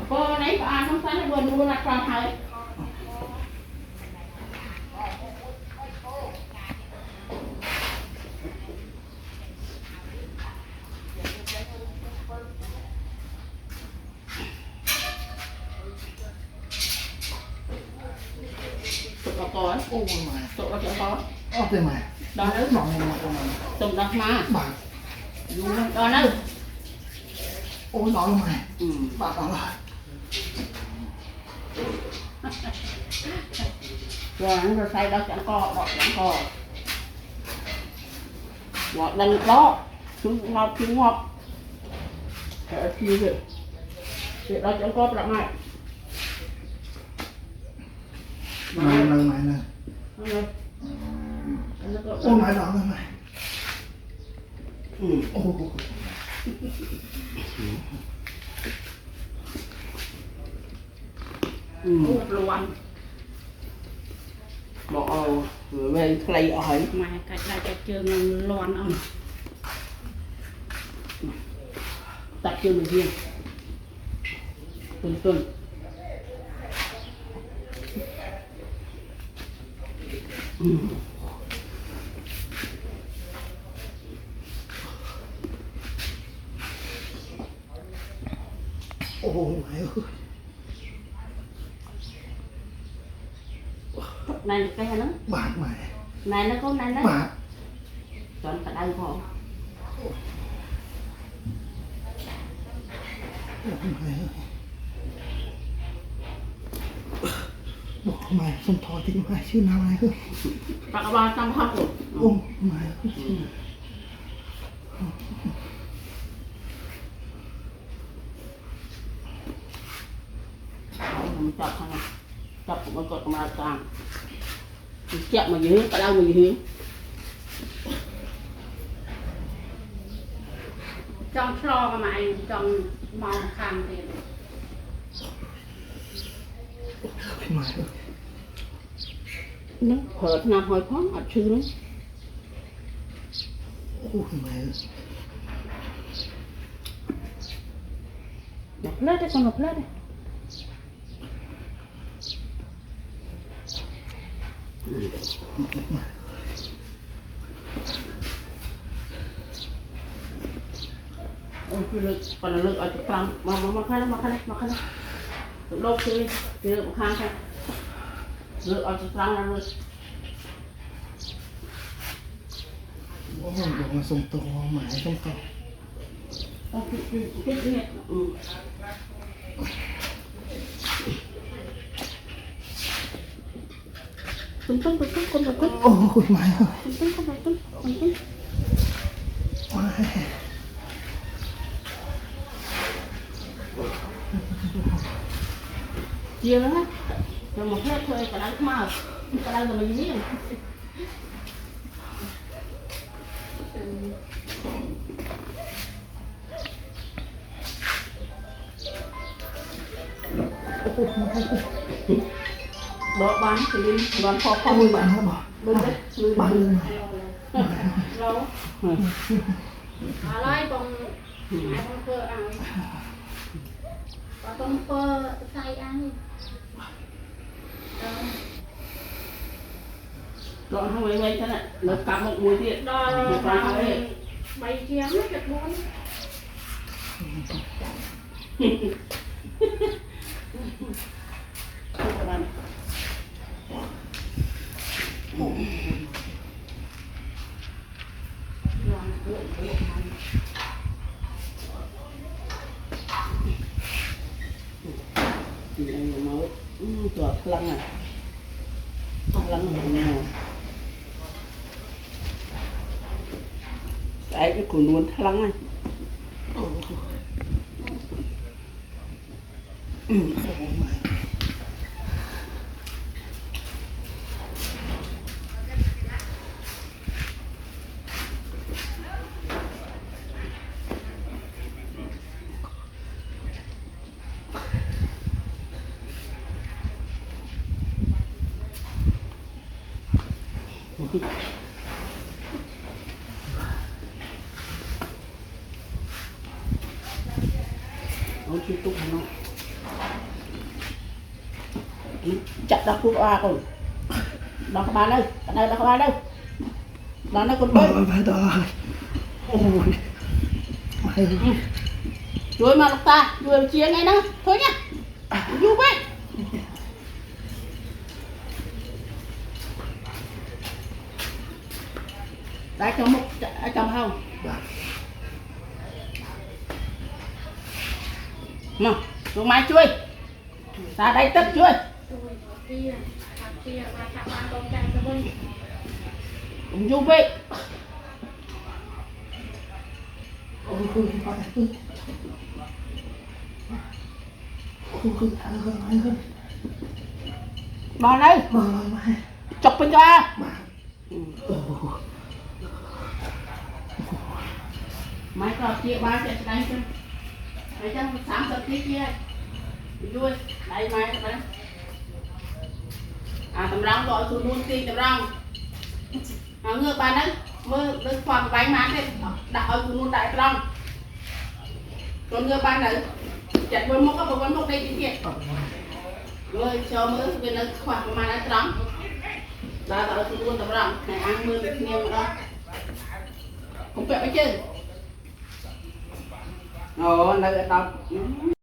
Cô nãy có ăn không phải là buồn luôn là còn thấy tụi nó có Ôi mày. tụi nó sẽ có Thế mày. đó nữa Nó mà tụi nó mà bà. đó nữa Ôi nó là mày. ừ. Bà nó là. Rồi xay đó chẳng co đọt chẳng co ngọt đằng đó chúng ngọt để chia việc đó chẳng có lắm này Mày nè. Ôi mày đó là mày. Ôi. luôn bỏ về play ở ấy mà cái này cái trường loan ông tập trường mình riêng tuần Ôi mày ơi. này cái nó Bạn mày. này nó có này nó Bạn. chọn phải đây không Ôi mày ơi. Bỏ mày không thò thì mày chứ nào này ơi. các bạn trong học rồi Ôi mày ơi. mình chọc thằng này chọc một cột mà càng chẹo mà dưới cái đâu mà dưới trong kho mà mày trong màu khăn thì Ôi mày ơi. nó hở nằm hồi thoáng ở chư nó Ôi mày ơi. nộp lết đấy con nộp lết đấy ôi cái lực còn là lực ở chỗ trong mà khai đấy tụi đốt chơi chơi một khang thôi lực ở chỗ trong là lực Ôi đồ mà sống to mày không to. cái gì tung con bật tung Ôi mày ơi. con bật tung Mày. chia nữa rồi một hết thôi cả đang màu cả đang rồi mình biết đó bán thì đi bán kho kho Ôi bạn nó bỏ. bên đấy Bán lưng mày. lâu à lại còn ai không cơ ăn có không cơ say ăn rồi không phải vậy thế này nó cả một mùi tiện đó bay chém rất là ngon chuột lăng này lăng này cái củ nuốn lăng này Ông chưa tụng nó chặt đọc của ba con đọc các bạn đây đọc các bạn đây đó nó con bơi phải đó ôi mày chuối mà ta chuối chia ngay đó thôi nhá du vậy đã cho một chồng không mà xuống mai chuối ta đây tất chuối cũng du vậy ôi hơn bò đây mày chọc bên ra máy có chia ba sẽ đánh cho để cho sáng sớm tí kia vui đây máy đây tầm rong gọi xuống luôn ti tầm rong ngược bàn đấy mơ được khoảng bánh mát đấy đặt ở xuống luôn đại rong còn ngược bàn đấy chặt bốn mốc đây trên kia rồi cho mơ bên đây khoảng mà đại rong đã ở xuống luôn tầm rong này ăn mơ được nhiều đó không phải chứ. Ồ, nơi đọc